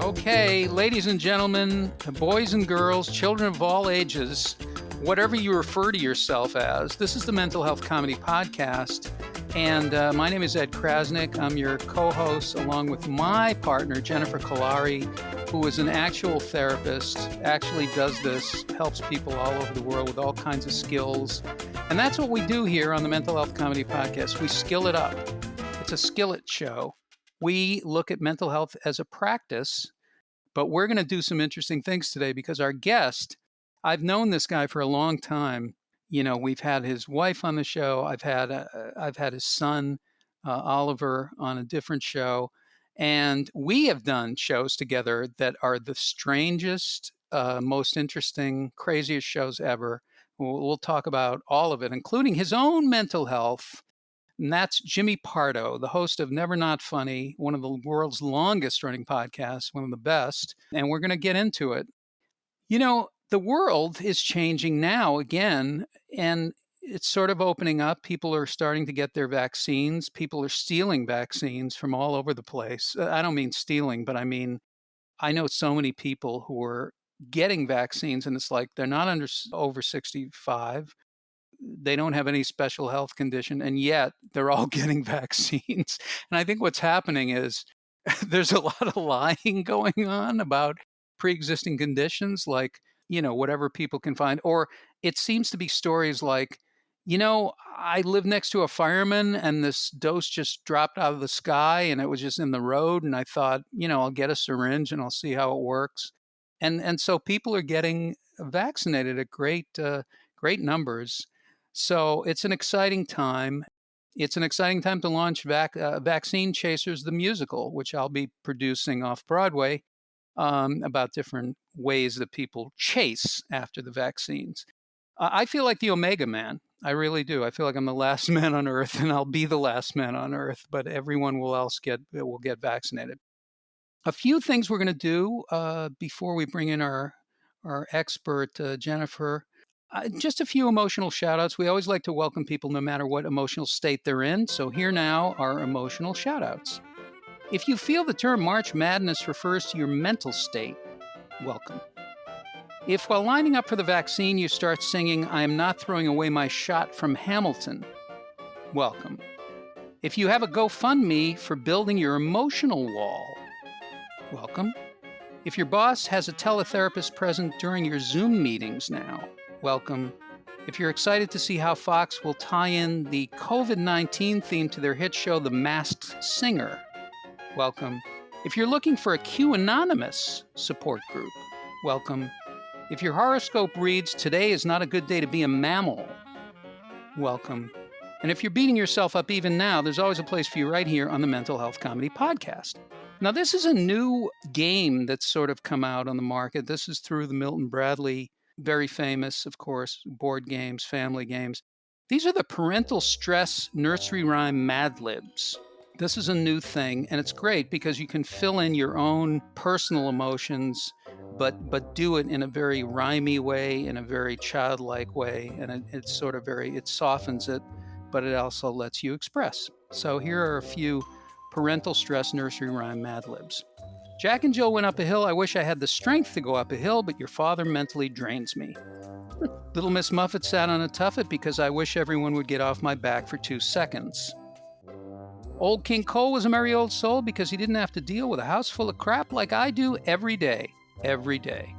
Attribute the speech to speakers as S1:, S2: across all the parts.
S1: Okay, ladies and gentlemen, boys and girls, children of all ages, whatever you refer to yourself as, this is the Mental Health Comedy Podcast. And my name is Ed Krasnick. I'm your co-host, along with my partner, Jennifer Kolari, who is an actual therapist, actually does this, helps people all over the world with all kinds of skills. And that's what we do here on the Mental Health Comedy Podcast. We skill it up. It's a skillet show. We look at mental health as a practice, but we're going to do some interesting things today because our guest, I've known this guy for a long time. You know, we've had his wife on the show. I've had his son, Oliver, on a different show. And we have done shows together that are the strangest, most interesting, craziest shows ever. We'll talk about all of it, including his own mental health. And that's Jimmy Pardo, the host of Never Not Funny, one of the world's longest running podcasts, one of the best. And we're going to get into it. You know, the world is changing now again, and it's sort of opening up. People are starting to get their vaccines. People are stealing vaccines from all over the place. I don't mean stealing, but I mean, I know so many people who are getting vaccines, and it's like they're not over 65. They don't have any special health condition, and yet they're all getting vaccines. And I think what's happening is there's a lot of lying going on about pre-existing conditions, like, you know, whatever people can find. Or it seems to be stories like, you know, I live next to a fireman and this dose just dropped out of the sky and it was just in the road. And I thought, you know, I'll get a syringe and I'll see how it works. And so people are getting vaccinated at great numbers. So it's an exciting time. It's an exciting time to launch Vaccine Chasers, the musical, which I'll be producing off Broadway, about different ways that people chase after the vaccines. I feel like the Omega Man. I really do. I feel like I'm the last man on Earth, and I'll be the last man on Earth, but everyone will get vaccinated. A few things we're going to do before we bring in our expert, Jennifer. Just a few emotional shout outs. We always like to welcome people no matter what emotional state they're in. So here now are emotional shout outs. If you feel the term March Madness refers to your mental state, welcome. If while lining up for the vaccine you start singing, I am not throwing away my shot from Hamilton, welcome. If you have a GoFundMe for building your emotional wall, welcome. If your boss has a teletherapist present during your Zoom meetings now, welcome. If you're excited to see how Fox will tie in the COVID-19 theme to their hit show, The Masked Singer, welcome. If you're looking for a Q-Anonymous support group, welcome. If your horoscope reads, today is not a good day to be a mammal, welcome. And if you're beating yourself up even now, there's always a place for you right here on the Mental Health Comedy Podcast. Now, this is a new game that's sort of come out on the market. This is through the Milton Bradley, very famous, of course, board games, family games. These are the parental stress nursery rhyme Mad Libs. This is a new thing, and it's great because you can fill in your own personal emotions, but do it in a very rhymey way, in a very childlike way, and it softens it, but it also lets you express. So here are a few parental stress nursery rhyme Mad Libs. Jack and Jill went up a hill. I wish I had the strength to go up a hill, but your father mentally drains me. Little Miss Muffet sat on a tuffet because I wish everyone would get off my back for 2 seconds. Old King Cole was a merry old soul because he didn't have to deal with a house full of crap like I do every day. Every day.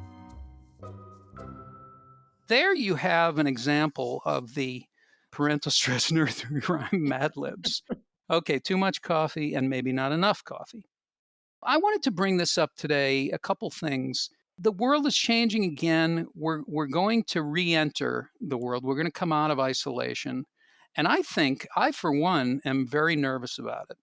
S1: There you have an example of the parental stress nursery rhyme Mad Libs. Okay, too much coffee and maybe not enough coffee. I wanted to bring this up today, a couple things. The world is changing again. We're going to re-enter the world. We're going to come out of isolation. And I think, I for one, am very nervous about it.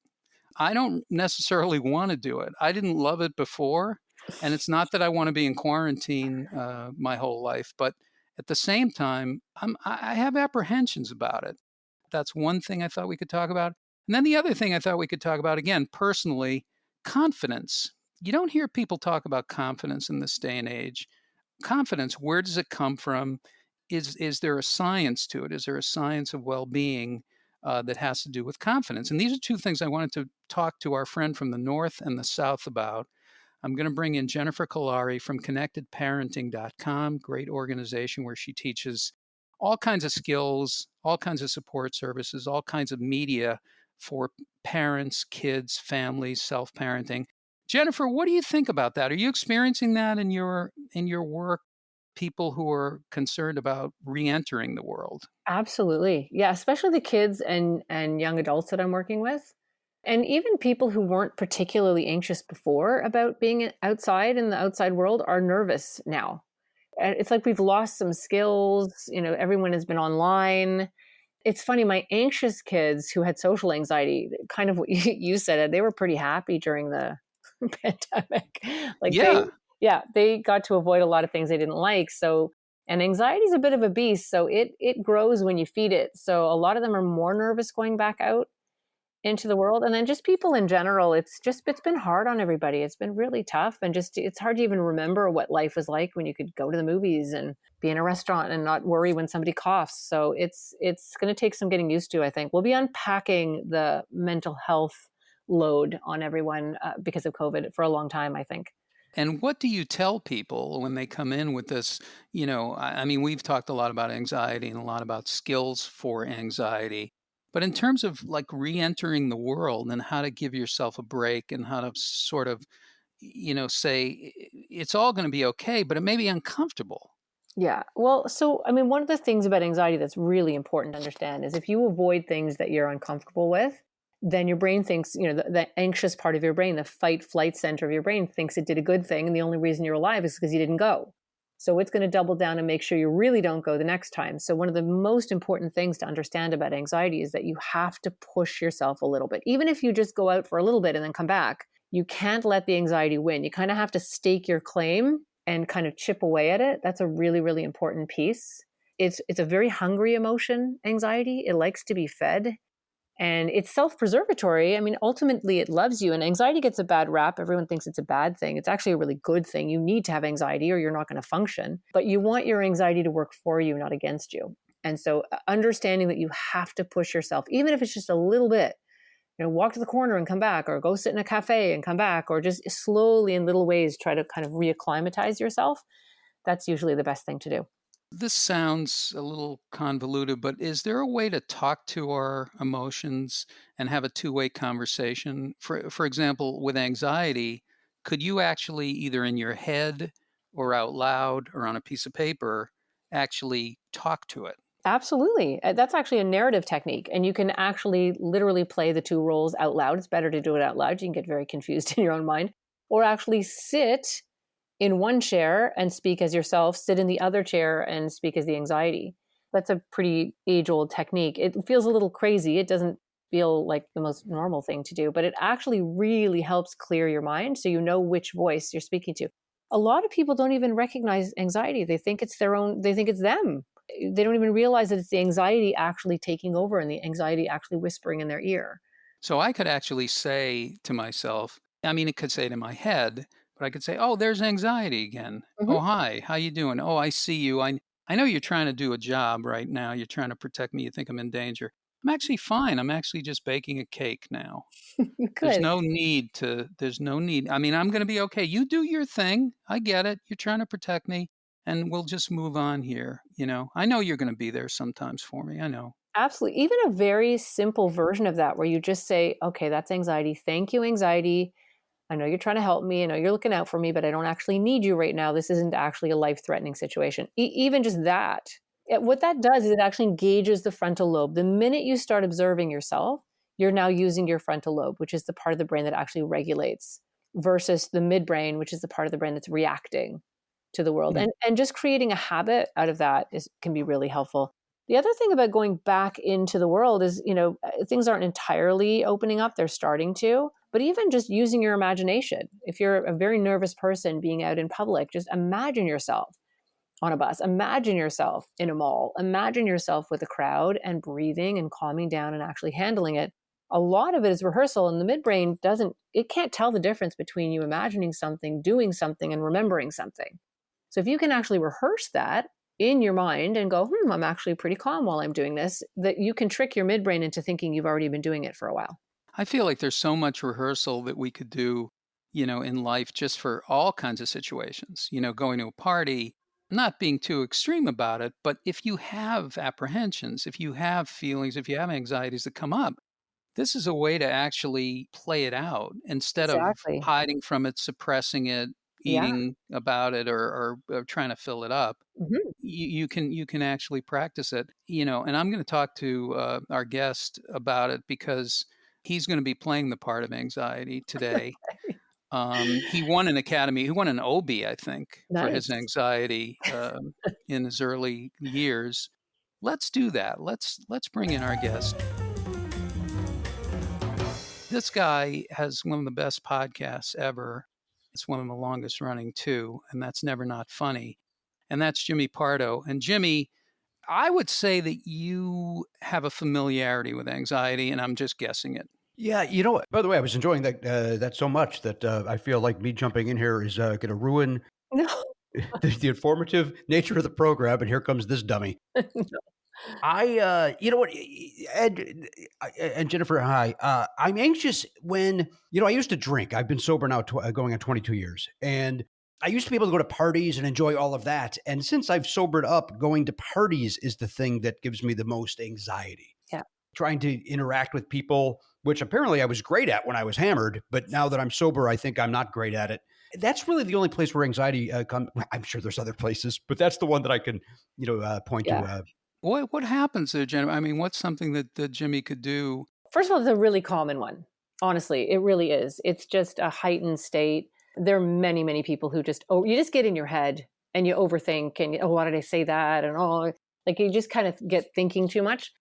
S1: I don't necessarily want to do it. I didn't love it before. And it's not that I want to be in quarantine my whole life. But at the same time, I have apprehensions about it. That's one thing I thought we could talk about. And then the other thing I thought we could talk about, again, personally, confidence. You don't hear people talk about confidence in this day and age. Confidence, where does it come from? Is there a science to it? Is there a science of well-being that has to do with confidence? And these are two things I wanted to talk to our friend from the North and the South about. I'm going to bring in Jennifer Kalari from connectedparenting.com, great organization where she teaches all kinds of skills, all kinds of support services, all kinds of media for parents, kids, families, self-parenting. Jennifer, what do you think about that? Are you experiencing that in your work? People who are concerned about re-entering the world.
S2: Absolutely. Yeah, especially the kids and young adults that I'm working with. And even people who weren't particularly anxious before about being outside in the outside world are nervous now. And it's like we've lost some skills, everyone has been online. It's funny, my anxious kids who had social anxiety, kind of what you said, they were pretty happy during the pandemic. Like
S1: Yeah.
S2: they got to avoid a lot of things they didn't like. So, and anxiety is a bit of a beast. So it grows when you feed it. So a lot of them are more nervous going back out into the world. And then just people in general, it's been hard on everybody. It's been really tough. And just, it's hard to even remember what life was like when you could go to the movies and be in a restaurant and not worry when somebody coughs. So it's going to take some getting used to, I think. We'll be unpacking the mental health load on everyone because of COVID for a long time, I think.
S1: And what do you tell people when they come in with this? I mean, we've talked a lot about anxiety and a lot about skills for anxiety. But in terms of like re-entering the world and how to give yourself a break and how to sort of, say it's all going to be okay, but it may be uncomfortable.
S2: Yeah. Well, so, I mean, one of the things about anxiety that's really important to understand is if you avoid things that you're uncomfortable with, then your brain thinks, the anxious part of your brain, the fight flight center of your brain thinks it did a good thing. And the only reason you're alive is because you didn't go. So it's going to double down and make sure you really don't go the next time. So one of the most important things to understand about anxiety is that you have to push yourself a little bit. Even if you just go out for a little bit and then come back, you can't let the anxiety win. You kind of have to stake your claim and kind of chip away at it. That's a really, really important piece. It's a very hungry emotion, anxiety. It likes to be fed. And it's self-preservatory. I mean, ultimately, it loves you. And anxiety gets a bad rap. Everyone thinks it's a bad thing. It's actually a really good thing. You need to have anxiety or you're not going to function. But you want your anxiety to work for you, not against you. And so understanding that you have to push yourself, even if it's just a little bit, walk to the corner and come back, or go sit in a cafe and come back, or just slowly in little ways try to kind of reacclimatize yourself. That's usually the best thing to do.
S1: This sounds a little convoluted, but is there a way to talk to our emotions and have a two-way conversation? For example, with anxiety, could you actually either in your head or out loud or on a piece of paper actually talk to it?
S2: Absolutely. That's actually a narrative technique. And you can actually literally play the two roles out loud. It's better to do it out loud. You can get very confused in your own mind. Or actually sit in one chair and speak as yourself, sit in the other chair and speak as the anxiety. That's a pretty age-old technique. It feels a little crazy. It doesn't feel like the most normal thing to do, but it actually really helps clear your mind so you know which voice you're speaking to. A lot of people don't even recognize anxiety. They think it's their own, they think it's them. They don't even realize that it's the anxiety actually taking over and the anxiety actually whispering in their ear.
S1: So I could actually say to myself, I mean, it could say it in my head, but I could say, "Oh, there's anxiety again.
S2: Mhm.
S1: Oh, hi, how you doing? Oh, I see you. I know you're trying to do a job right now. You're trying to protect me. You think I'm in danger. I'm actually fine. I'm actually just baking a cake now. There's
S2: Good.
S1: no need to there's no need. I mean, I'm going to be okay. You do your thing. I get it. You're trying to protect me, and we'll just move on here, I know you're going to be there sometimes for me. I know."
S2: Absolutely. Even a very simple version of that where you just say, okay, that's anxiety. Thank you, anxiety. I know you're trying to help me. I know you're looking out for me, but I don't actually need you right now. This isn't actually a life-threatening situation. Even just that. What that does is it actually engages the frontal lobe. The minute you start observing yourself, you're now using your frontal lobe, which is the part of the brain that actually regulates, versus the midbrain, which is the part of the brain that's reacting to the world. And just creating a habit out of that can be really helpful. The other thing about going back into the world is, things aren't entirely opening up. They're starting to, but even just using your imagination. If you're a very nervous person being out in public, just imagine yourself on a bus. Imagine yourself in a mall. Imagine yourself with a crowd and breathing and calming down and actually handling it. A lot of it is rehearsal, and the midbrain it can't tell the difference between you imagining something, doing something, and remembering something. So if you can actually rehearse that in your mind and go, I'm actually pretty calm while I'm doing this, that you can trick your midbrain into thinking you've already been doing it for a while.
S1: I feel like there's so much rehearsal that we could do, in life just for all kinds of situations, going to a party, not being too extreme about it. But if you have apprehensions, if you have feelings, if you have anxieties that come up, this is a way to actually play it out instead of
S2: Exactly.
S1: hiding from it, suppressing it,
S2: Yeah.
S1: eating about it, or trying to fill it up.
S2: Mhm.
S1: You can actually practice it, and I'm going to talk to our guest about it because he's going to be playing the part of anxiety today. He won an Obie, I think, for his
S2: Nice.
S1: anxiety in his early years. Let's do that. Let's bring in our guest. This guy has one of the best podcasts ever. It's one of the longest running too, and that's Never Not Funny. And that's Jimmy Pardo. And Jimmy, I would say that you have a familiarity with anxiety, and I'm just guessing it.
S3: Yeah, you know what? By the way, I was enjoying that so much that I feel like me jumping in here is going to ruin
S2: No.
S3: the informative nature of the program. And here comes this dummy. You know what, Ed and Jennifer, hi. I'm anxious when I used to drink. I've been sober now, going on 22 years, and I used to be able to go to parties and enjoy all of that. And since I've sobered up, going to parties is the thing that gives me the most anxiety.
S2: Yeah.
S3: Trying to interact with people, which apparently I was great at when I was hammered, but now that I'm sober, I think I'm not great at it. That's really the only place where anxiety comes. I'm sure there's other places, but that's the one that I can, point to.
S2: Yeah.
S1: What happens there, Jennifer? I mean, what's something that Jimmy could do?
S2: First of all, it's a really common one. Honestly, it really is. It's just a heightened state. There are many, many people who you just get in your head and you overthink and, oh, why did I say that? And, oh, like you just kind of get thinking too much.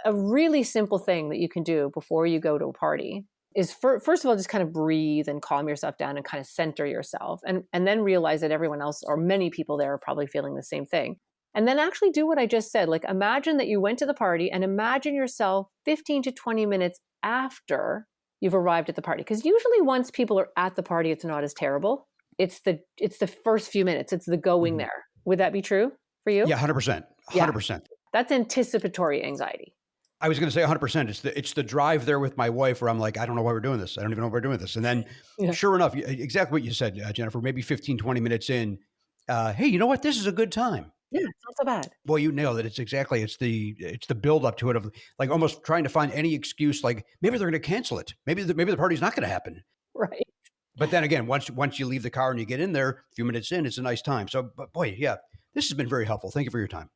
S2: A really simple thing that you can do before you go to a party is first of all, just kind of breathe and calm yourself down and kind of center yourself and then realize that everyone else or many people there are probably feeling the same thing. And then actually do what I just said. Like imagine that you went to the party and imagine yourself 15 to 20 minutes after you've arrived at the party. Because usually once people are at the party, it's not as terrible. It's the first few minutes. It's the going
S3: Mhm.
S2: there. Would that be true for you?
S3: Yeah, 100%.
S2: Yeah.
S3: 100%.
S2: That's anticipatory anxiety.
S3: I was going to say 100%. It's the drive there with my wife where I'm like, I don't know why we're doing this. I don't even know why we're doing this. And then
S2: Yeah.
S3: sure enough, exactly what you said, Jennifer, maybe 15, 20 minutes in, hey, you know what? This is a good time.
S2: Yeah, it's not so bad.
S3: Boy, you nailed it. It's the build up to it of like almost trying to find any excuse, like maybe they're going to cancel it. Maybe the party's not going to happen.
S2: Right.
S3: But then again, once you leave the car and you get in there, a few minutes in, it's a nice time. So, but boy, yeah, this has been very helpful. Thank you for your time.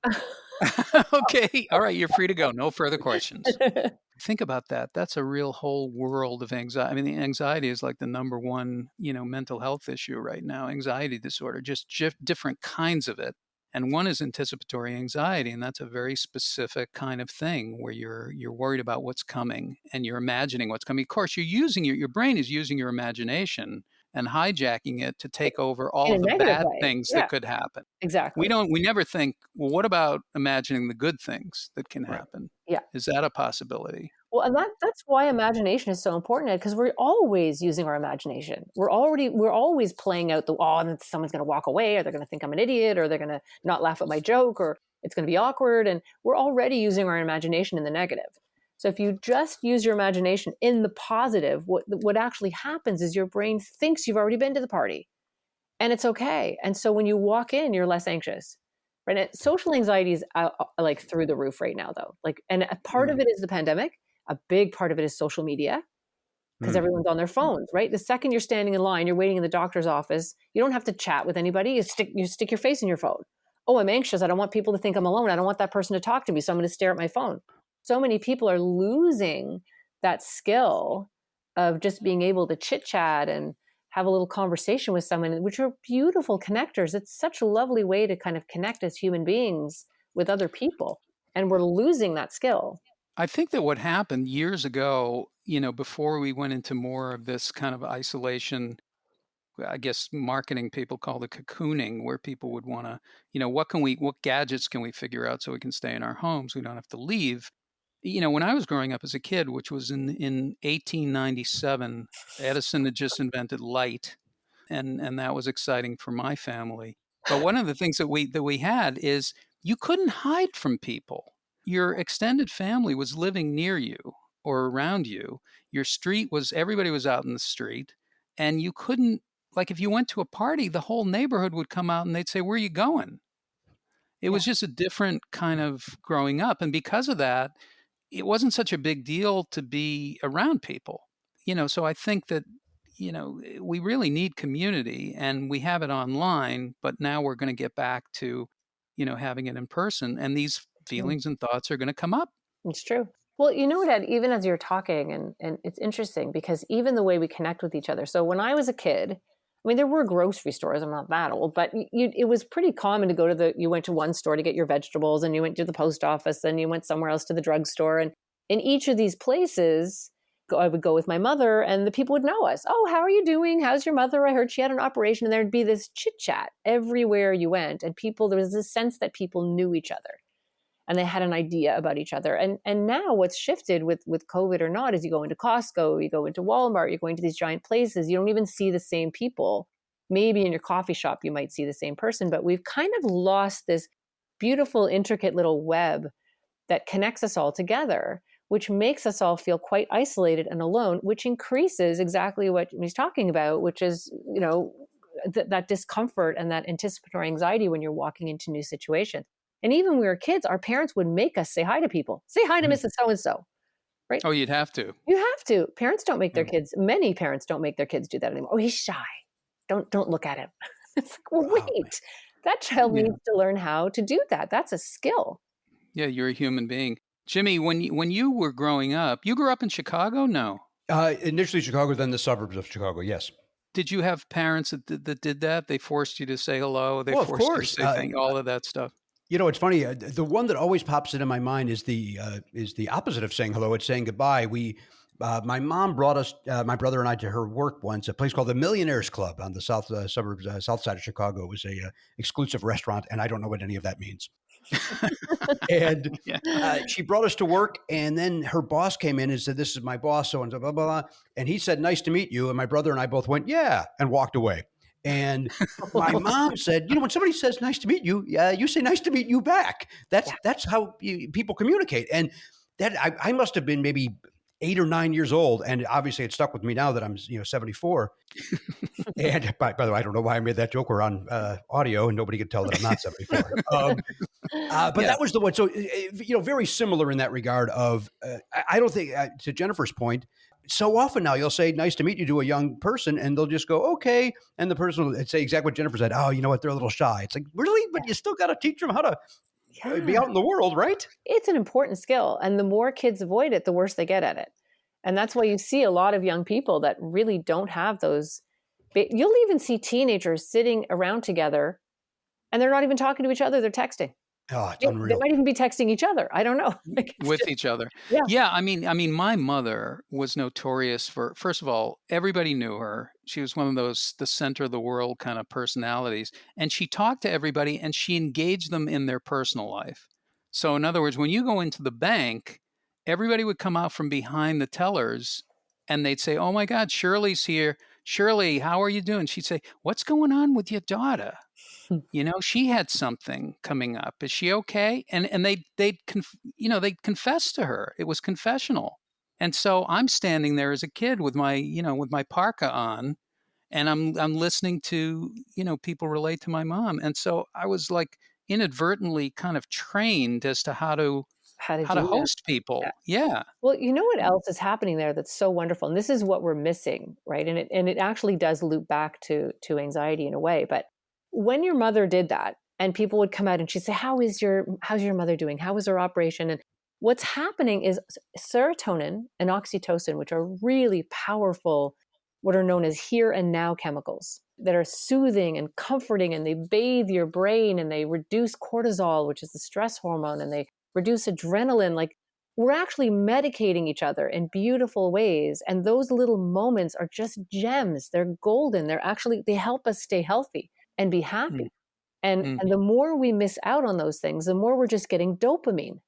S1: Okay. All right. You're free to go. No further questions. Think about that. That's a real whole world of anxiety. I mean, the anxiety is like the number one, mental health issue right now, anxiety disorder, just different kinds of it. And one is anticipatory anxiety, and that's a very specific kind of thing where you're worried about what's coming and you're imagining what's coming. Of course, you're using your brain is using your imagination and hijacking it to take over all
S2: In a
S1: of the
S2: negative
S1: bad
S2: way.
S1: things
S2: Yeah,
S1: that could happen.
S2: exactly.
S1: We never think, well, what about imagining the good things that can
S3: Right.
S1: happen?
S2: Yeah.
S1: Is that a possibility?
S2: Well, and that's why imagination is so important because we're always using our imagination. We're always playing out and someone's going to walk away, or they're going to think I'm an idiot, or they're going to not laugh at my joke, or it's going to be awkward. And we're already using our imagination in the negative. So if you just use your imagination in the positive, what actually happens is your brain thinks you've already been to the party, and it's okay. And so when you walk in, you're less anxious. Right? And social anxiety is like through the roof right now, though. And a part of
S3: Mm,
S2: it is the pandemic. A big part of it is social media because
S3: mm.
S2: everyone's on their phones, right? The second you're standing in line, you're waiting in the doctor's office, you don't have to chat with anybody. You stick your face in your phone. Oh, I'm anxious. I don't want people to think I'm alone. I don't want that person to talk to me, so I'm going to stare at my phone. So many people are losing that skill of just being able to chit chat and have a little conversation with someone, which are beautiful connectors. It's such a lovely way to kind of connect as human beings with other people. And we're losing that skill.
S1: I think that what happened years ago, before we went into more of this kind of isolation, I guess marketing people call it cocooning, where people would want to, what gadgets can we figure out so we can stay in our homes? We don't have to leave. When I was growing up as a kid, which was in 1897, Edison had just invented light, and that was exciting for my family. But one of the things that we had is you couldn't hide from people. Your extended family was living near you or around you. Your street was everybody was out in the street, and you couldn't, like if you went to a party, the whole neighborhood would come out and they'd say, "Where are you going?" It
S2: Yeah.
S1: was just a different kind of growing up. And because of that, it wasn't such a big deal to be around people. So I think that, we really need community, and we have it online, but now we're going to get back to, having it in person. And these
S2: Mm.
S1: feelings and thoughts are going to come up.
S2: It's true. Well, you know what, Ed, even as you're talking, and it's interesting because even the way we connect with each other. So when I was a kid, I mean, there were grocery stores. I'm not that old, but it was pretty common to go to you went to one store to get your vegetables, and you went to the post office, and you went somewhere else to the drugstore. And in each of these places, I would go with my mother, and the people would know us. Oh, how are you doing? How's your mother? I heard she had an operation. And there'd be this chit chat everywhere you went. And there was this sense that people knew each other and they had an idea about each other. And now what's shifted with COVID or not is you go into Costco, you go into Walmart, you're going to these giant places, you don't even see the same people. Maybe in your coffee shop you might see the same person, but we've kind of lost this beautiful, intricate little web that connects us all together, which makes us all feel quite isolated and alone, which increases exactly what he's talking about, which is, that discomfort and that anticipatory anxiety when you're walking into new situations. And even when we were kids, our parents would make us say hi to people. Say hi to
S3: Mhm.
S2: Mrs. So-and-so, right?
S1: Oh, you'd have to.
S2: You have to. Parents don't make their
S3: Yeah.
S2: kids, many parents don't make their kids do that anymore. Oh, he's shy. Don't look at him. It's like, well,
S3: Wow.
S2: wait, that child
S1: Yeah.
S2: needs to learn how to do that. That's a skill.
S1: Yeah, you're a human being. Jimmy, when you were growing up, you grew up in Chicago? No.
S3: Initially Chicago, then the suburbs of Chicago. Yes.
S1: Did you have parents that did that? They forced you to say hello. They
S3: Well, of
S1: forced you to
S3: course.
S1: say thank all of that stuff.
S3: It's funny. The one that always pops into my mind is the opposite of saying hello. It's saying goodbye. My mom brought us, my brother and I, to her work once, a place called the Millionaires Club on the south suburbs, south side of Chicago. It was a exclusive restaurant, and I don't know what any of that means. And
S1: Yeah.
S3: she brought us to work, and then her boss came in and said, "This is my boss, so and so, blah, blah, blah." And he said, "Nice to meet you." And my brother and I both went, "Yeah," and walked away. And my mom said, "When somebody says nice to meet you, you say nice to meet you back.
S2: Yeah.
S3: That's how people communicate." And that I must have been maybe 8 or 9 years old, and obviously it stuck with me now that I'm 74. And by the way, I don't know why I made that joke. We're on audio, and nobody can tell that I'm not 74. But
S1: Yeah.
S3: that was the one. So, very similar in that regard. I don't think, to Jennifer's point, so often now you'll say "nice to meet you" to a young person, and they'll just go "okay," and the person will say exactly what Jennifer said. "Oh, you know what? They're a little shy." It's like, really, but you still got to teach them how to be
S2: Yeah.
S3: out in the world, right?
S2: It's an important skill. And the more kids avoid it, the worse they get at it. And that's why you see a lot of young people that really don't have those. You'll even see teenagers sitting around together and they're not even talking to each other. They're texting.
S3: Oh, it's
S2: They
S3: unreal.
S2: might even be texting each other. I don't know. Like, it's
S1: With
S2: just,
S1: each other.
S2: yeah.
S1: Yeah, I mean, my mother was notorious for, first of all, everybody knew her. She was one of those the center of the world kind of personalities, and she talked to everybody and she engaged them in their personal life. So in other words, when you go into the bank, everybody would come out from behind the tellers and they'd say, "Oh my God, Shirley's here. Shirley, how are you doing?" She'd say, "What's going on with your daughter? She had something coming up. Is she okay?" And they'd confess to her. It was confessional. And so I'm standing there as a kid with my parka on, and I'm listening to, people relate to my mom. And so I was like inadvertently kind of trained as to how to
S2: How to
S1: how to
S2: do that.
S1: host
S2: Yeah.
S1: people. Yeah.
S2: Well, you know what else is happening there that's so wonderful, and this is what we're missing, right? And it actually does loop back to anxiety in a way. But when your mother did that, and people would come out and she'd say, how's your mother doing? How was her operation?" And what's happening is serotonin and oxytocin, which are really powerful, what are known as here and now chemicals that are soothing and comforting, and they bathe your brain and they reduce cortisol, which is the stress hormone, and they reduce adrenaline. Like, we're actually medicating each other in beautiful ways. And those little moments are just gems. They're golden. They help us stay healthy and be
S1: Mm,
S2: happy. And
S1: mm,
S2: and the more we miss out on those things, the more we're just getting dopamine.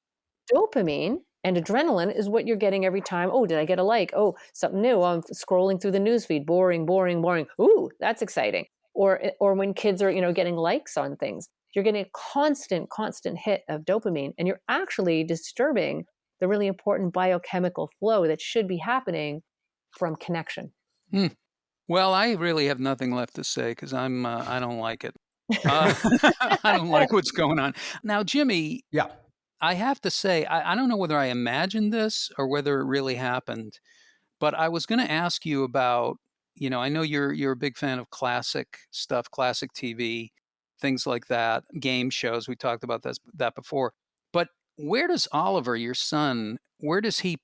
S2: Dopamine and adrenaline is what you're getting every time. Oh, did I get a like? Oh, something new. I'm scrolling through the newsfeed. Boring, boring, boring. Ooh, that's exciting. Or when kids are, getting likes on things, you're getting a constant hit of dopamine, and you're actually disturbing the really important biochemical flow that should be happening from connection.
S1: mm. Well, I really have nothing left to say because I don't like it. Uh, I don't like what's going on. Now, Jimmy,
S3: Yeah.
S1: I have to say, I don't know whether I imagined this or whether it really happened, but I was going to ask you about, I know you're a big fan of classic stuff, classic TV, things like that, game shows. We talked about that before. But where does Oliver, your son, where does he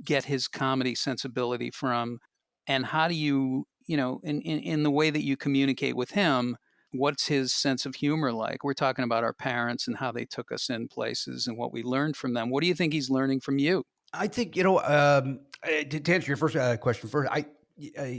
S1: get his comedy sensibility from? And how do you, in the way that you communicate with him, what's his sense of humor like? We're talking about our parents and how they took us in places and what we learned from them. What do you think he's learning from you?
S3: I think, to answer your first question first,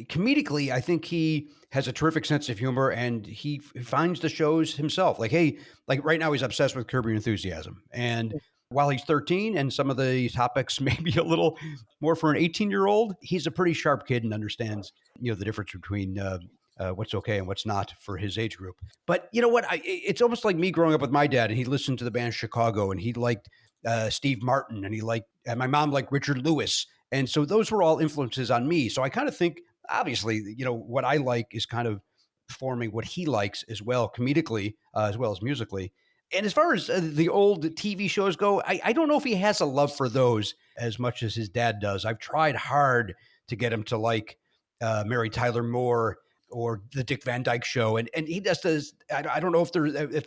S3: comedically, I think he has a terrific sense of humor, and he finds the shows himself. Like, hey, like right now he's obsessed with Curb Your Enthusiasm. And while he's 13 and some of the topics may be a little more for an 18-year-old, he's a pretty sharp kid and understands, the difference between what's okay and what's not for his age group. But you know what? It's almost like me growing up with my dad, and he listened to the band Chicago, and he liked Steve Martin, and my mom liked Richard Lewis. And so those were all influences on me. So I kind of think, obviously, what I like is kind of forming what he likes as well, comedically, as well as musically. And as far as the old TV shows go, I don't know if he has a love for those as much as his dad does. I've tried hard to get him to like Mary Tyler Moore or the Dick Van Dyke Show, and he just does. I don't know if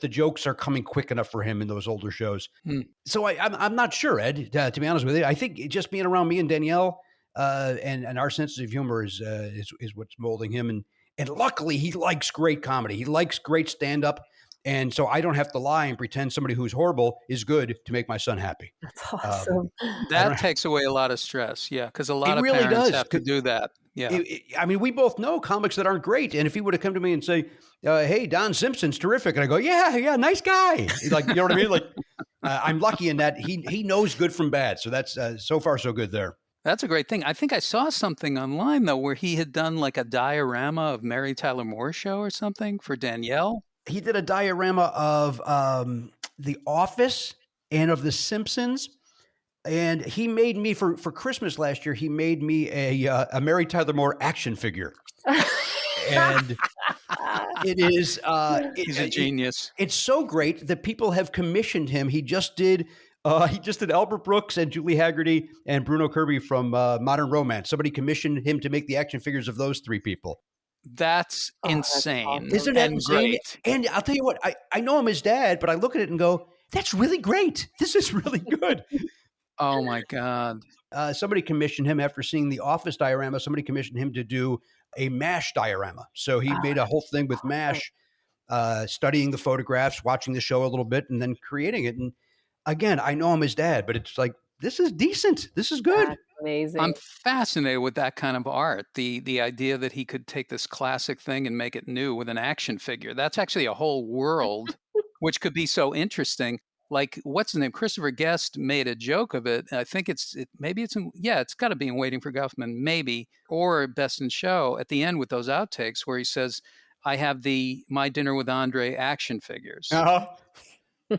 S3: the jokes are coming quick enough for him in those older shows.
S1: Hmm.
S3: So I'm not sure, Ed. To be honest with you, I think just being around me and Danielle, and our sense of humor is what's molding him. And luckily, he likes great comedy. He likes great stand up, and so I don't have to lie and pretend somebody who's horrible is good to make my son happy.
S2: That's
S3: Um,
S2: awesome.
S3: I don't.
S1: That takes away a lot of stress. Yeah, because a
S3: It
S1: lot of
S3: really
S1: parents
S3: does.
S1: have to do that. Yeah.
S3: I mean, we both know comics that aren't great. And if he would have come to me and say, "Hey, Don Simpson's terrific," and I go, "Yeah, yeah, nice guy," he's like, you know what I mean? Like, I'm lucky in that he knows good from bad. So that's so far so good there.
S1: That's a great thing. I think I saw something online, though, where he had done like a diorama of Mary Tyler Moore show or something for Danielle.
S3: He did a diorama of The Office and of The Simpsons. And he made me for Christmas last year. He made me a Mary Tyler Moore action figure, and it is
S1: He's a genius.
S3: it's so great that people have commissioned him. He just did Albert Brooks and Julie Haggerty and Bruno Kirby from Modern Romance. Somebody commissioned him to make the action figures of those three people.
S1: That's
S2: Oh, that's
S1: insane
S2: awesome.
S3: Isn't that
S1: and
S3: insane?
S1: great.
S3: And I'll tell you what, I know him as dad, but I look at it and go, that's really great. This is really good.
S1: Oh my God.
S3: Somebody commissioned him after seeing the Office diorama. Somebody commissioned him to do a MASH diorama. So he made a whole thing with MASH, studying the photographs, watching the show a little bit, and then creating it. And again, I know him as dad, but it's like, this is decent. This is good.
S2: That's amazing.
S1: I'm fascinated with that kind of art. The idea that he could take this classic thing and make it new with an action figure. That's actually a whole world which could be so interesting. Like what's his name? Christopher Guest made a joke of it. I think maybe it's it's got to be in Waiting for Guffman, maybe, or Best in Show at the end with those outtakes where he says, "I have the My Dinner with Andre action figures."
S3: Uh-huh.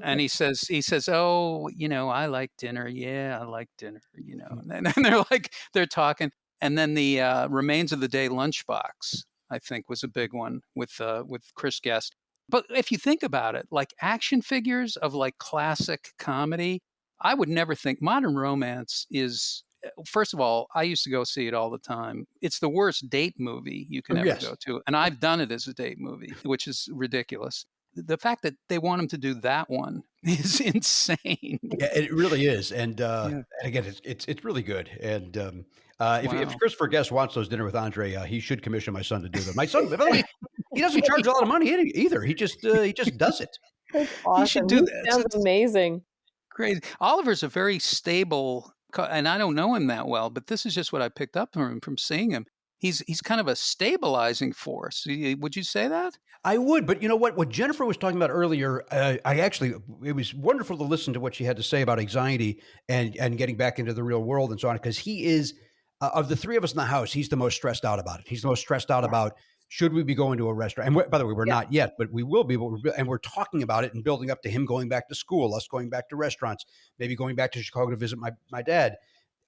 S1: And he says, "Oh, I like dinner. Yeah, I like dinner, And they're talking. And then the Remains of the Day lunchbox, I think, was a big one with Chris Guest. But if you think about it, like action figures of like classic comedy, I would never think Modern Romance is. First of all, I used to go see it all the time. It's the worst date movie you can ever
S3: Yes.
S1: go to. And I've done it as a date movie, which is ridiculous. The fact that they want him to do that one is insane.
S3: Yeah, it really is. And
S1: Yeah.
S3: and again, it's really good. And if
S1: Wow.
S3: Christopher Guest wants those Dinner with Andre, he should commission my son to do them. My son, by the way, he doesn't charge a lot of money either. He just does it.
S2: That's
S1: He should
S2: awesome.
S1: do
S2: He
S1: that.
S2: sounds
S1: It's
S2: amazing.
S1: crazy. Oliver's a very stable, and I don't know him that well, but this is just what I picked up from him from seeing him. He's kind of a stabilizing force. Would you say that?
S3: I would, but you know what? What Jennifer was talking about earlier, it was wonderful to listen to what she had to say about anxiety and getting back into the real world and so on. Because he is of the three of us in the house, he's the most stressed out about it. He's the most stressed out about should we be going to a restaurant? And by the way, we're not yet, but we will be. And we're talking about it and building up to him going back to school, us going back to restaurants, maybe going back to Chicago to visit my dad.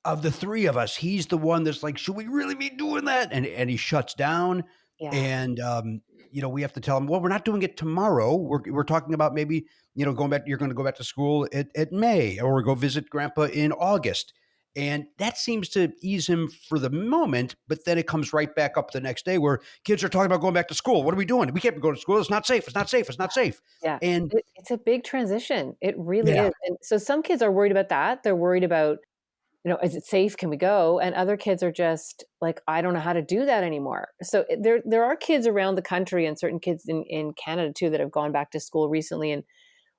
S3: of the 3 of us, he's the one that's like, "Should we really be doing that?" And he shuts down,
S2: Yeah.
S3: and, we have to tell him, "Well, we're not doing it tomorrow. We're talking about maybe, going back you're gonna go back to school at May, or go visit grandpa in August." And that seems to ease him for the moment, but then it comes right back up the next day where kids are talking about going back to school. "What are we doing? We can't go to school. It's not safe. It's not safe. It's not safe."
S2: Yeah.
S3: And
S2: It's a big transition. It really
S3: yeah.
S2: is. And so some kids are worried about that. They're worried about, is it safe? Can we go? And other kids are just like, I don't know how to do that anymore. So there are kids around the country and certain kids in Canada too that have gone back to school recently. And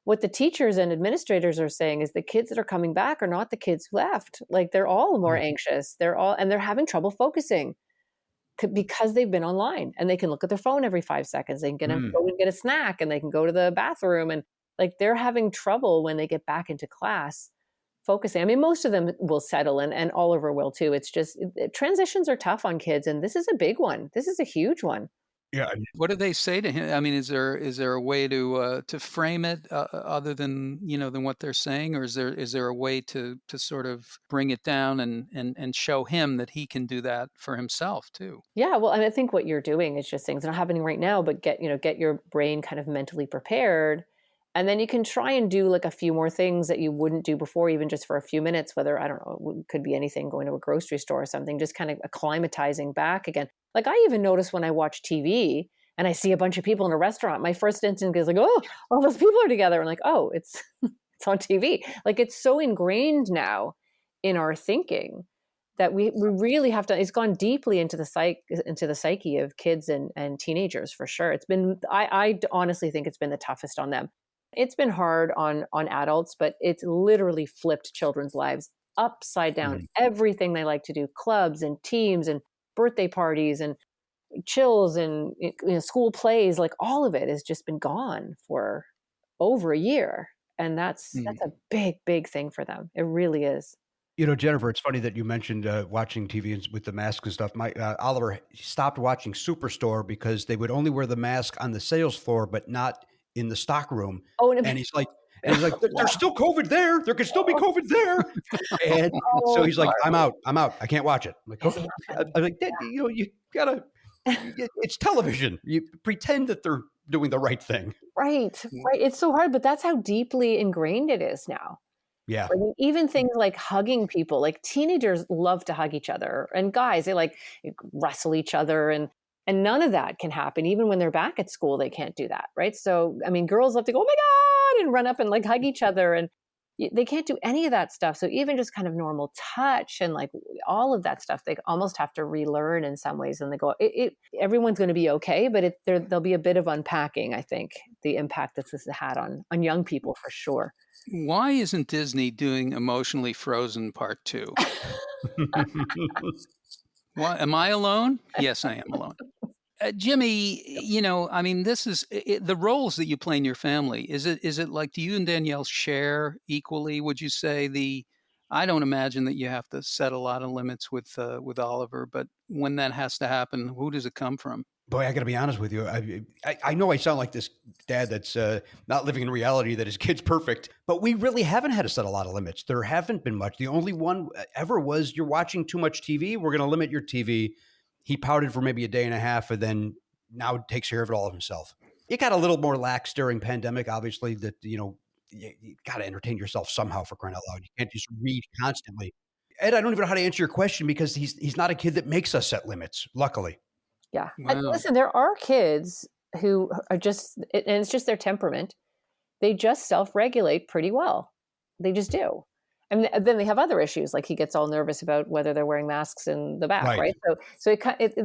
S2: what the teachers and administrators are saying is the kids that are coming back are not the kids who left. Like they're all more
S3: Mm,
S2: anxious. And they're having trouble focusing because they've been online and they can look at their phone every 5 seconds. They can
S3: mm.
S2: go and get a snack and they can go to the bathroom, and like they're having trouble when they get back into class focusing. I mean, most of them will settle, and Oliver will too. It's just transitions are tough on kids, and this is a big one. This is a huge one.
S3: Yeah.
S1: What do they say to him? I mean, is there a way to frame it other than than what they're saying, or is there a way to sort of bring it down and show him that he can do that for himself too?
S2: Yeah, well, and I think what you're doing is just things not happening right now, but get your brain kind of mentally prepared. And then you can try and do like a few more things that you wouldn't do before, even just for a few minutes, whether, I don't know, it could be anything, going to a grocery store or something, just kind of acclimatizing back again. Like I even notice when I watch TV and I see a bunch of people in a restaurant, my first instinct is like, oh, all those people are together. And like, oh, it's it's on TV. Like it's so ingrained now in our thinking that we really have to. It's gone deeply into the psyche of kids and teenagers for sure. It's been, I honestly think it's been the toughest on them. It's been hard on adults, but it's literally flipped children's lives upside down.
S3: Mm.
S2: Everything they like to do, clubs and teams and birthday parties and chills and school plays, like all of it has just been gone for over a year. And that's a big thing for them. It really is.
S3: Jennifer, it's funny that you mentioned watching TV with the masks and stuff. My Oliver stopped watching Superstore because they would only wear the mask on the sales floor, but not in the stock room.
S2: Oh, and
S3: And he's like, "There's still COVID there. There could still be COVID there." And so
S2: oh,
S3: he's like, "I'm out. I'm out. I can't watch it." I'm like,
S2: is he
S3: "Okay."
S2: not
S3: I'm like, "Dad, you gotta. It's television. You pretend that they're doing the right thing."
S2: right,
S1: Mm.
S2: right. It's so hard, but that's how deeply ingrained it is now.
S3: Yeah.
S2: I mean, even things like hugging people, like teenagers love to hug each other, and guys, they like wrestle each other, and none of that can happen. Even when they're back at school, they can't do that, right? So, I mean, girls love to go, oh my God, and run up and like hug each other, and they can't do any of that stuff. So even just kind of normal touch and like all of that stuff, they almost have to relearn in some ways. And they go, everyone's going to be okay, but there'll be a bit of unpacking. I think the impact that this has had on young people for sure.
S1: Why isn't Disney doing Emotionally Frozen Part 2? Why am I alone? Yes, I am alone. Jimmy, I mean, this is the roles that you play in your family. Is it like, do you and Danielle share equally? Would you say I don't imagine that you have to set a lot of limits with Oliver, but when that has to happen, who does it come from?
S3: Boy, I got to be honest with you. I know I sound like this dad that's not living in reality, that his kid's perfect, but we really haven't had to set a lot of limits. There haven't been much. The only one ever was, you're watching too much TV. We're going to limit your TV. He pouted for maybe a day and a half, and then now takes care of it all himself. It got a little more lax during pandemic, obviously, that, you got to entertain yourself somehow, for crying out loud. You can't just read constantly. Ed, I don't even know how to answer your question, because he's not a kid that makes us set limits, luckily.
S2: Yeah. And
S1: Wow.
S2: listen, there are kids who are just, and it's just their temperament. They just self-regulate pretty well. They just do. And then they have other issues, like he gets all nervous about whether they're wearing masks in the back,
S3: Right.
S2: right? So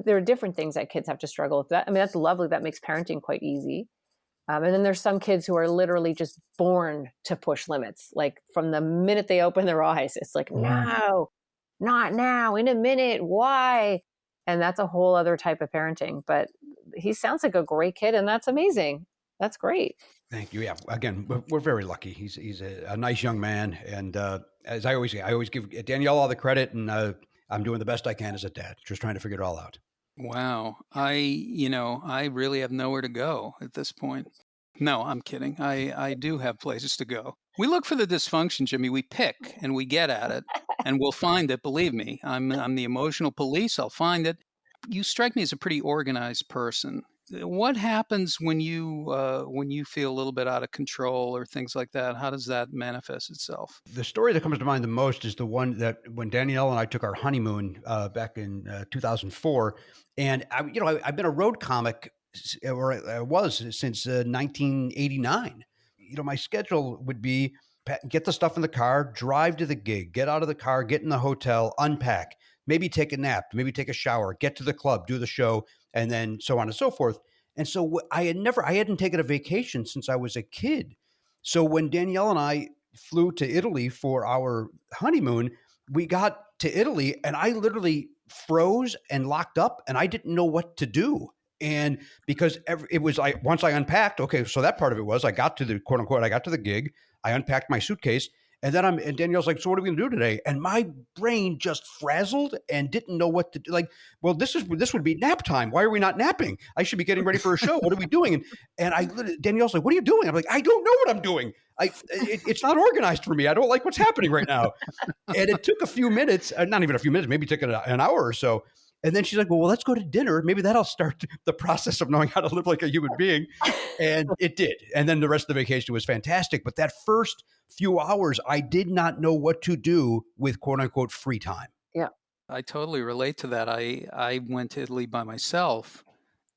S2: there are different things that kids have to struggle with. That, I mean, that's lovely. That makes parenting quite easy. And then there's some kids who are literally just born to push limits. Like from the minute they open their eyes, it's like, no, not now, in a minute, why? And that's a whole other type of parenting. But he sounds like a great kid, and that's amazing. That's great.
S3: Thank you. Yeah. Again, we're very lucky. He's a nice young man, and as I always say, I always give Danielle all the credit, and I'm doing the best I can as a dad, just trying to figure it all out.
S1: Wow. I really have nowhere to go at this point. No, I'm kidding. I do have places to go. We look for the dysfunction, Jimmy. We pick and we get at it, and we'll find it. Believe me, I'm the emotional police. I'll find it. You strike me as a pretty organized person. What happens when you feel a little bit out of control or things like that? How does that manifest itself?
S3: The story that comes to mind the most is the one that when Danielle and I took our honeymoon back in 2004, and I've been a road comic, or I was since 1989. My schedule would be get the stuff in the car, drive to the gig, get out of the car, get in the hotel, unpack, maybe take a nap, maybe take a shower, get to the club, do the show, and then so on and so forth. And so I hadn't taken a vacation since I was a kid. So when Danielle and I flew to Italy for our honeymoon, we got to Italy and I literally froze and locked up and I didn't know what to do. And because it was like, once I unpacked, okay, so that part of it was I got to the quote unquote, I got to the gig, I unpacked my suitcase, and then and Danielle's like, so what are we gonna do today? And my brain just frazzled and didn't know what to do. Like, well, this would be nap time. Why are we not napping? I should be getting ready for a show. What are we doing? And Danielle's like, what are you doing? I'm like, I don't know what I'm doing. It's not organized for me. I don't like what's happening right now. And it took a few minutes, not even a few minutes, maybe it took an hour or so. And then she's like, well, let's go to dinner. Maybe that'll start the process of knowing how to live like a human being. And it did. And then the rest of the vacation was fantastic. But that first few hours, I did not know what to do with quote unquote free time.
S2: Yeah.
S1: I totally relate to that. I went to Italy by myself,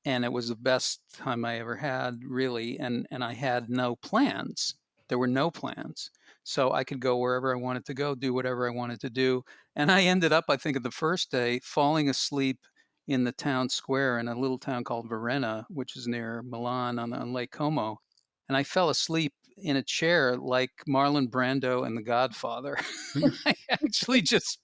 S1: and it was the best time I ever had, really. And I had no plans. There were no plans. So I could go wherever I wanted to go, do whatever I wanted to do. And I ended up, I think, at the first day, falling asleep in the town square in a little town called Varenna, which is near Milan on Lake Como. And I fell asleep in a chair like Marlon Brando and The Godfather. I actually just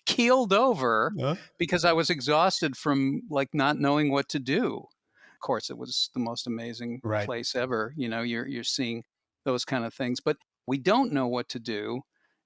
S1: keeled over
S3: Huh?
S1: because I was exhausted from like not knowing what to do. Of course, it was the most amazing
S3: Right.
S1: place ever. You're seeing those kind of things, but we don't know what to do,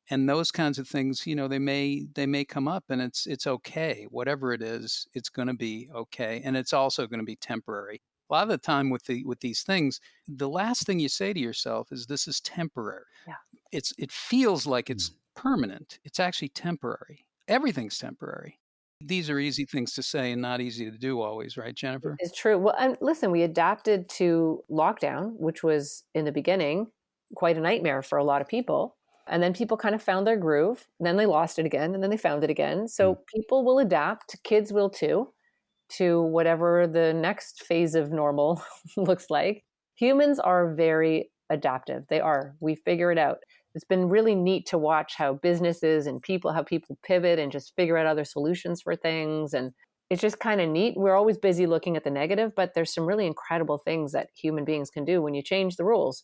S1: and those kinds of things, they may come up, and it's okay. Whatever it is, it's going to be okay, and it's also going to be temporary. A lot of the time with these things, the last thing you say to yourself is, "This is temporary."
S2: Yeah.
S1: It feels like
S3: Mm.
S1: it's permanent. It's actually temporary. Everything's temporary. These are easy things to say and not easy to do always, right, Jennifer?
S2: It's true. Well, and listen, we adapted to lockdown, which was in the beginning quite a nightmare for a lot of people. And then people kind of found their groove. And then they lost it again, and then they found it again. So people will adapt. Kids will too, to whatever the next phase of normal looks like. Humans are very adaptive. They are. We figure it out. It's been really neat to watch how businesses and people, how people pivot and just figure out other solutions for things. And it's just kind of neat. We're always busy looking at the negative, but there's some really incredible things that human beings can do when you change the rules,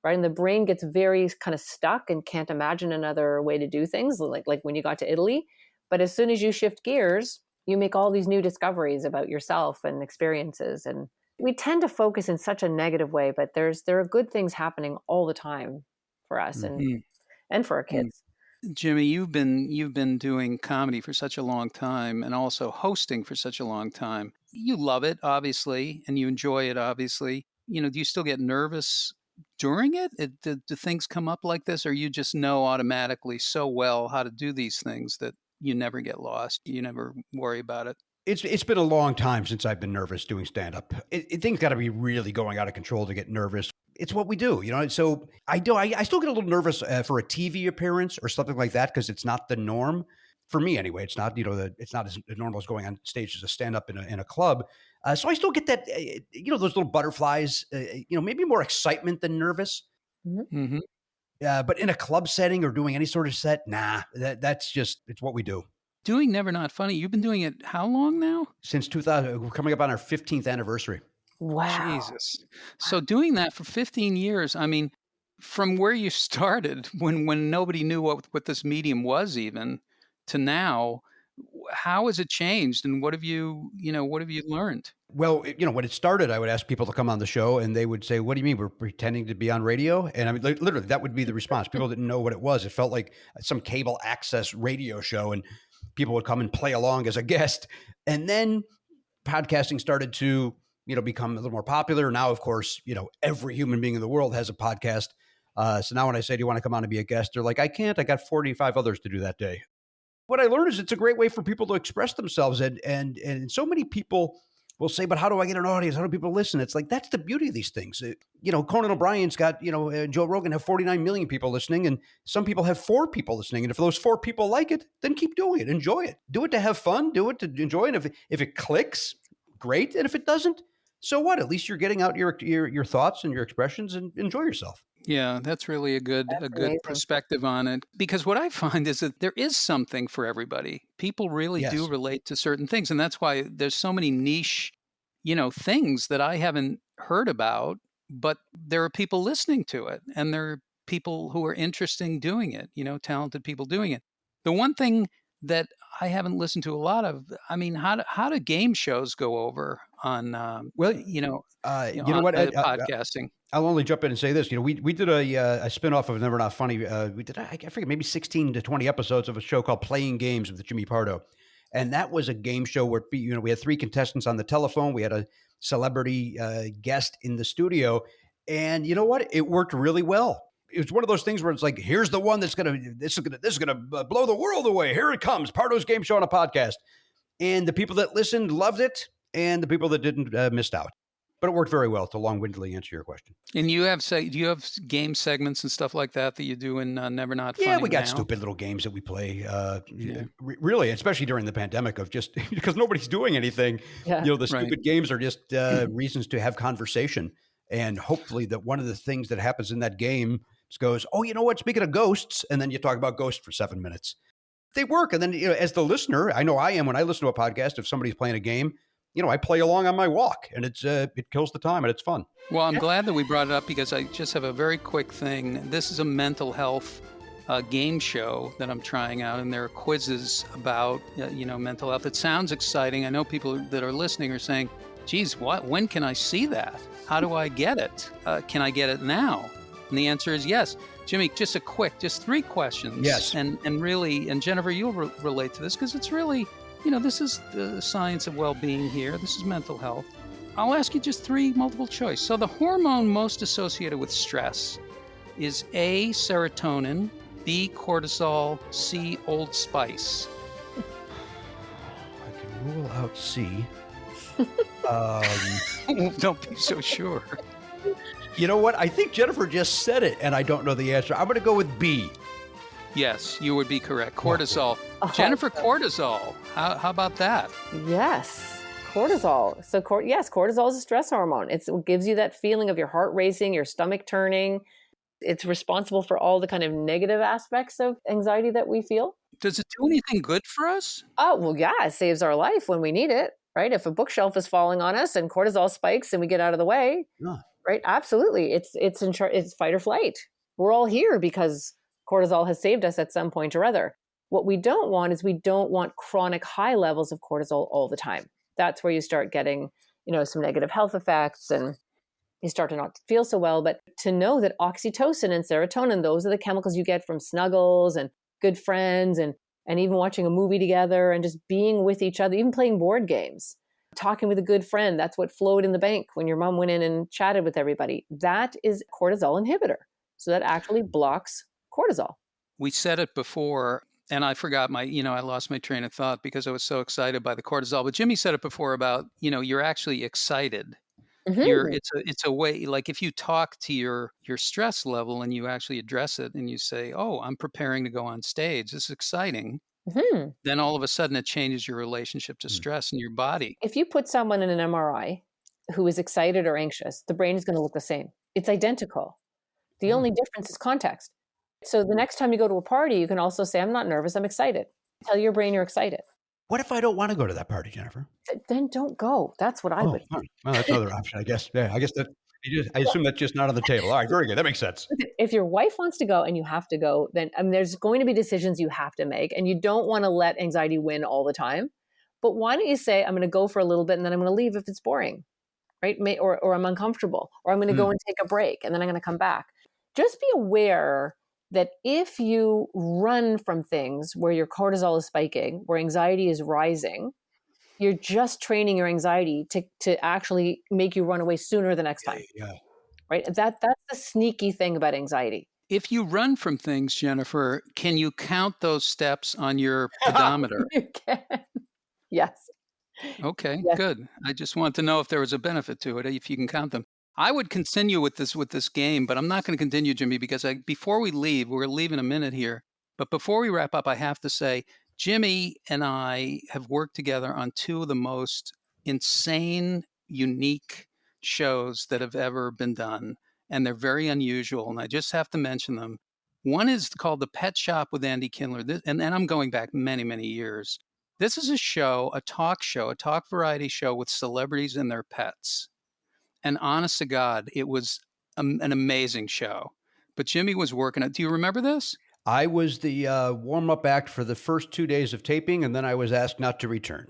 S2: right? And the brain gets very kind of stuck and can't imagine another way to do things, like when you got to Italy. But as soon as you shift gears, you make all these new discoveries about yourself and experiences. And we tend to focus in such a negative way, but there are good things happening all the time for us and for our kids.
S1: Jimmy, you've been doing comedy for such a long time and also hosting for such a long time. You love it, obviously, and you enjoy it, obviously. Do you still get nervous during it? Do things come up like this, or you just know automatically so well how to do these things that you never get lost? You never worry about it?
S3: It's been a long time since I've been nervous doing stand up. Things got to be really going out of control to get nervous. It's what we do, So I still get a little nervous for a TV appearance or something like that because it's not the norm for me anyway. It's not it's not as normal as going on stage as a stand up in a club. So I still get that those little butterflies. Maybe more excitement than nervous.
S2: Mhm.
S1: Hmm.
S3: But in a club setting or doing any sort of set, nah, that's just it's what we do.
S1: Doing Never Not Funny, you've been doing it how long now?
S3: Since 2000, we're coming up on our 15th anniversary.
S2: Wow.
S1: Jesus. So doing that for 15 years, I mean, from where you started when nobody knew what this medium was even to now, how has it changed and what have you learned?
S3: Well, when it started, I would ask people to come on the show and they would say, what do you mean we're pretending to be on radio? And I mean, literally, that would be the response. People didn't know what it was. It felt like some cable access radio show and people would come and play along as a guest. And then podcasting started to become a little more popular. Now, of course, every human being in the world has a podcast. So now when I say, do you want to come on and be a guest? They're like, I can't. I got 45 others to do that day. What I learned is it's a great way for people to express themselves. And so many people will say, but how do I get an audience? How do people listen? It's like, that's the beauty of these things. Conan O'Brien's got, Joe Rogan have 49 million people listening, and some people have 4 people listening. And if those 4 people like it, then keep doing it. Enjoy it. Do it to have fun. Do it to enjoy it. If it clicks, great. And if it doesn't, so what? At least you're getting out your thoughts and your expressions, and enjoy yourself.
S1: Yeah, that's really a good
S2: amazing.
S1: perspective on it. Because what I find is that there is something for everybody. People really do
S3: Yes.
S1: relate to certain things, and that's why there's so many niche, things that I haven't heard about, but there are people listening to it, and there are people who are interested in doing it. Talented people doing it. The one thing that I haven't listened to a lot of, I mean, how do game shows go over on,
S3: Well,
S1: on
S3: what?
S1: podcasting?
S3: I'll only jump in and say this. We did a spinoff of Never Not Funny. We did, I forget, maybe 16 to 20 episodes of a show called Playing Games with Jimmy Pardo. And that was a game show where, we had 3 contestants on the telephone. We had a celebrity guest in the studio. And you know what? It worked really well. It was one of those things where it's like, here's the one this is gonna blow the world away. Here it comes, Pardo's game show on a podcast. And the people that listened loved it, and the people that didn't missed out. But it worked very well to long-windedly answer your question.
S1: And do you have game segments and stuff like that you do in Never Not Funny?
S3: Yeah, we got
S1: now?
S3: stupid little games that we play.
S1: Yeah.
S3: Really, especially during the pandemic, of just because nobody's doing anything.
S2: Yeah.
S3: The
S1: Right.
S3: stupid games are just reasons to have conversation, and hopefully that one of the things that happens in that game goes, oh, you know what? Speaking of ghosts, and then you talk about ghosts for 7 minutes. They work, and then as the listener, I know I am when I listen to a podcast. If somebody's playing a game, I play along on my walk, and it kills the time, and it's fun.
S1: Well, I'm glad that we brought it up because I just have a very quick thing. This is a mental health game show that I'm trying out, and there are quizzes about mental health. It sounds exciting. I know people that are listening are saying, "Geez, when can I see that? How do I get it? Can I get it now?" And the answer is yes. Jimmy, just 3 questions.
S3: Yes.
S1: And really, and Jennifer, you'll relate to this because it's really, this is the science of well-being here. This is mental health. I'll ask you just 3 multiple choice. So the hormone most associated with stress is A, serotonin, B, cortisol, C, Old Spice.
S3: I can rule out C.
S1: Don't be so sure.
S3: You know what? I think Jennifer just said it, and I don't know the answer. I'm going to go with B.
S1: Yes, you would be correct. Cortisol. Jennifer, cortisol. How about that?
S2: Yes, cortisol. So, yes, cortisol is a stress hormone. It gives you that feeling of your heart racing, your stomach turning. It's responsible for all the kind of negative aspects of anxiety that we feel.
S1: Does it do anything good for us?
S2: Oh, well, yeah, it saves our life when we need it, right? If a bookshelf is falling on us and cortisol spikes and we get out of the way, right? Absolutely. It's fight or flight. We're all here because cortisol has saved us at some point or other. What we don't want is we don't want chronic high levels of cortisol all the time. That's where you start getting, some negative health effects and you start to not feel so well. But to know that oxytocin and serotonin, those are the chemicals you get from snuggles and good friends and even watching a movie together and just being with each other, even playing board games, talking with a good friend. That's what flowed in the bank when your mom went in and chatted with everybody. That is cortisol inhibitor. So that actually blocks cortisol.
S1: We said it before, and I forgot I lost my train of thought because I was so excited by the cortisol. But Jimmy said it before about, you're actually excited.
S2: Mm-hmm.
S1: It's a way, like if you talk to your stress level and you actually address it and you say, oh, I'm preparing to go on stage. This is exciting.
S2: Mm-hmm.
S1: Then all of a sudden it changes your relationship to stress in your body.
S2: If you put someone in an MRI who is excited or anxious, the brain is going to look the same. It's identical. The only difference is context. So the next time you go to a party, you can also say, I'm not nervous, I'm excited. Tell your brain you're excited.
S3: What if I don't want to go to that party, Jennifer?
S2: Then don't go. That's what I would.
S3: Well, that's another option, I guess. Yeah, I guess that I assume that's just not on the table. All right, very good. That makes sense.
S2: If your wife wants to go and you have to go, then there's going to be decisions you have to make, and you don't want to let anxiety win all the time. But why don't you say, I'm going to go for a little bit and then I'm going to leave if it's boring, right? Or I'm uncomfortable, or I'm going to go and take a break and then I'm going to come back. Just be aware that if you run from things where your cortisol is spiking, where anxiety is rising, You're just training your anxiety to actually make you run away sooner the next time,
S3: Yeah.
S2: right? That's the sneaky thing about anxiety.
S1: If you run from things, Jennifer, can you count those steps on your pedometer?
S2: You can. Yes.
S1: Okay,
S2: Yes.
S1: good. I just want to know if there was a benefit to it, if you can count them. I would continue with this game, but I'm not going to continue, Jimmy, because before we leave, we're going to leave in a minute here. But before we wrap up, I have to say, Jimmy and I have worked together on two of the most insane, unique shows that have ever been done, and they're very unusual. And I just have to mention them. One is called The Pet Shop with Andy Kindler, and I'm going back many, many years. This is a show, a talk variety show with celebrities and their pets. And honest to God, it was an amazing show. But Jimmy was working it. Do you remember this?
S3: I was the warm-up act for the first 2 days of taping, and then I was asked not to return.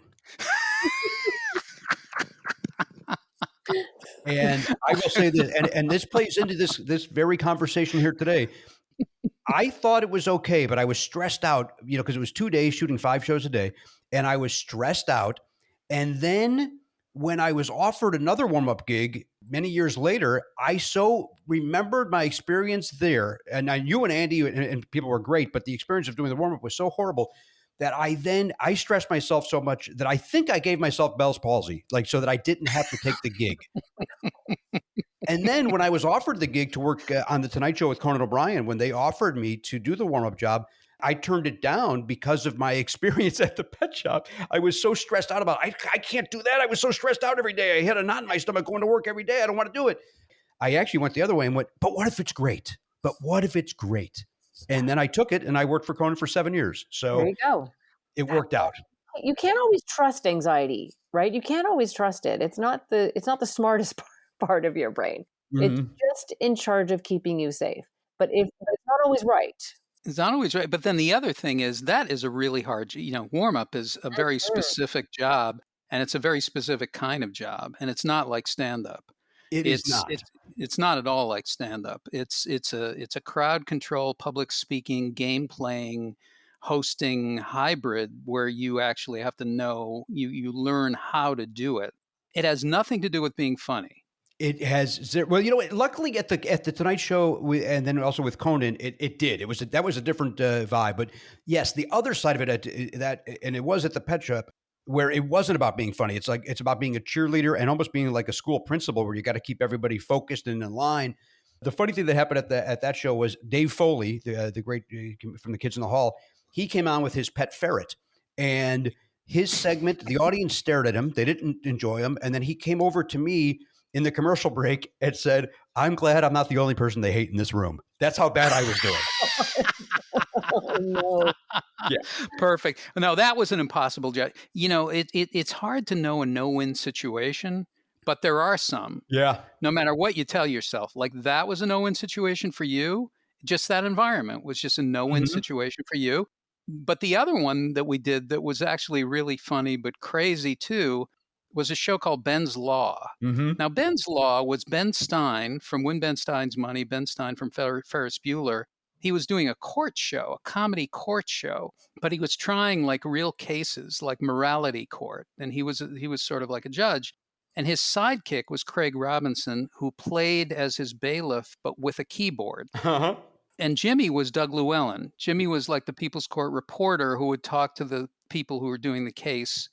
S3: And I will say this, and this plays into this very conversation here today. I thought it was okay, but I was stressed out, because it was 2 days shooting 5 shows a day, and I was stressed out. And then when I was offered another warm-up gig many years later, I so remembered my experience there, and you and Andy and people were great, but the experience of doing the warm-up was so horrible that I stressed myself so much that I think I gave myself Bell's palsy, like, so that I didn't have to take the gig. And then when I was offered the gig to work on the Tonight Show with Conan O'Brien, when they offered me to do the warm-up job, I turned it down because of my experience at the pet shop. I was so stressed out about it. I can't do that. I was so stressed out every day. I had a knot in my stomach going to work every day. I don't want to do it. I actually went the other way and went, but what if it's great? But what if it's great? And then I took it and I worked for Conan for 7 years.
S2: There
S3: So
S2: you go.
S3: it worked out.
S2: You can't always trust anxiety, right? You can't always trust it. It's not the smartest part of your brain. It's
S3: Mhm.
S2: just in charge of keeping you safe. But it's not always right.
S1: It's not always right. But then the other thing is that is a really hard, warm up is a very
S2: Mhm.
S1: specific job, and it's a very specific kind of job, and it's not like stand up.
S3: It is
S1: It's
S3: not.
S1: it's it's not at all like stand up. It's a crowd control, public speaking, game playing, hosting hybrid where you actually have to know you learn how to do it. It has nothing to do with being funny.
S3: It has well, luckily at the Tonight Show and then also with Conan, it did. That was a different vibe. But yes, the other side of it and it was at the pet shop where it wasn't about being funny. It's about being a cheerleader and almost being like a school principal where you got to keep everybody focused and in line. The funny thing that happened at that show was Dave Foley, the great from the Kids in the Hall. He came on with his pet ferret, and his segment, the audience stared at him. They didn't enjoy him, and then he came over to me in the commercial break and said, "I'm glad I'm not the only person they hate in this room." That's how bad I was doing.
S2: Oh, no.
S3: Yeah.
S1: Perfect. No, that was an impossible job. It's hard to know a no-win situation, but there are some.
S3: Yeah.
S1: No matter what you tell yourself, like that was a no-win situation for you. Just that environment was just a no-win
S3: Mhm.
S1: situation for you. But the other one that we did that was actually really funny but crazy too was a show called Ben's Law.
S3: Mhm.
S1: Now, Ben's Law was Ben Stein from Win Ben Stein's Money, Ben Stein from Ferris Bueller. He was doing a court show, a comedy court show, but he was trying like real cases, like morality court, and he was sort of like a judge. And his sidekick was Craig Robinson, who played as his bailiff, but with a keyboard.
S3: Uh-huh.
S1: And Jimmy was Doug Llewellyn. Jimmy was like the People's Court reporter who would talk to the people who were doing the case,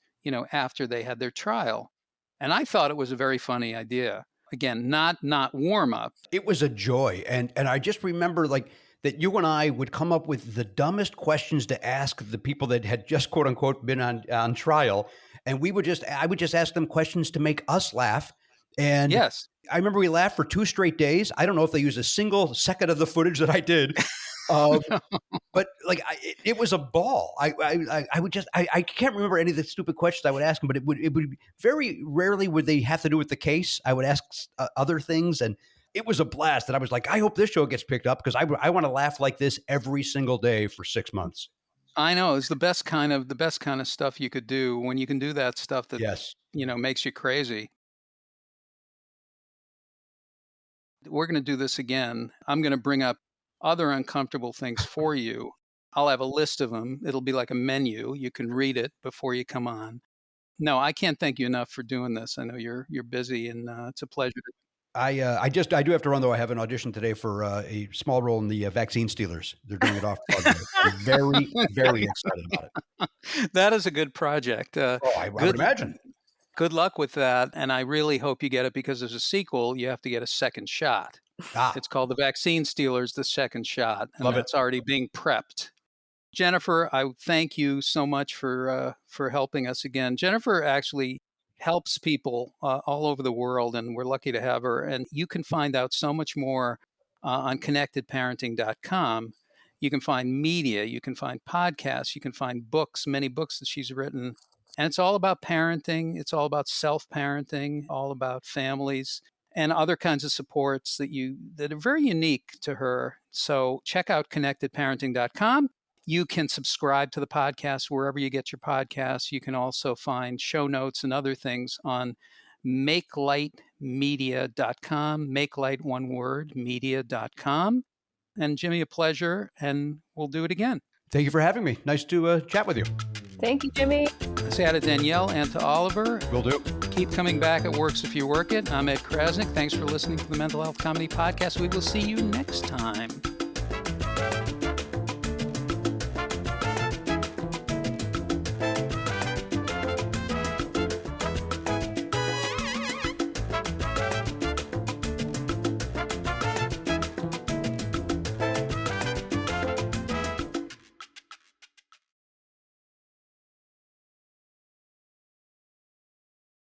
S1: after they had their trial. And I thought it was a very funny idea. Again, not warm up.
S3: It was a joy, and I just remember, like, that you and I would come up with the dumbest questions to ask the people that had just, quote unquote, been on trial, and I would just ask them questions to make us laugh, and
S1: Yes.
S3: I remember we laughed for 2 straight days. I don't know if they used a single second of the footage that I did, um, but, like, it was a ball. I would just I can't remember any of the stupid questions I would ask them, but it would very rarely would they have to do with the case. I would ask other things, and it was a blast. And I was like, I hope this show gets picked up because I want to laugh like this every single day for 6 months.
S1: I know it's the best kind of stuff you could do when you can do that stuff that
S3: Yes.
S1: makes you crazy. We're going to do this again. I'm going to bring up other uncomfortable things for you. I'll have a list of them. It'll be like a menu. You can read it before you come on. No, I can't thank you enough for doing this. I know you're busy, and it's a pleasure.
S3: I do have to run though. I have an audition today for a small role in the vaccine stealers. They're doing it off Broadway. I'm very, very excited about it.
S1: That is a good project.
S3: I would
S1: Good
S3: imagine.
S1: good luck with that, and I really hope you get it because there's a sequel. You have to get a second shot. It's called The Vaccine Stealers: The Second Shot, and
S3: Love it.
S1: that's already being prepped. Jennifer, I thank you so much for helping us again. Jennifer actually helps people all over the world, and we're lucky to have her. And you can find out so much more on connectedparenting.com. You can find media, you can find podcasts, you can find books, many books that she's written. And it's all about parenting. It's all about self-parenting, all about families and other kinds of supports that are very unique to her. So check out connectedparenting.com. You can subscribe to the podcast wherever you get your podcasts. You can also find show notes and other things on makelightmedia.com, makelight one word, media.com. And Jimmy, a pleasure, and we'll do it again.
S3: Thank you for having me. Nice to chat with you.
S2: Thank you, Jimmy.
S1: I say hi to Danielle and to Oliver.
S3: Will do.
S1: Keep coming back. It works if you work it. I'm Ed Krasnick. Thanks for listening to the Mental Health Comedy Podcast. We will see you next time.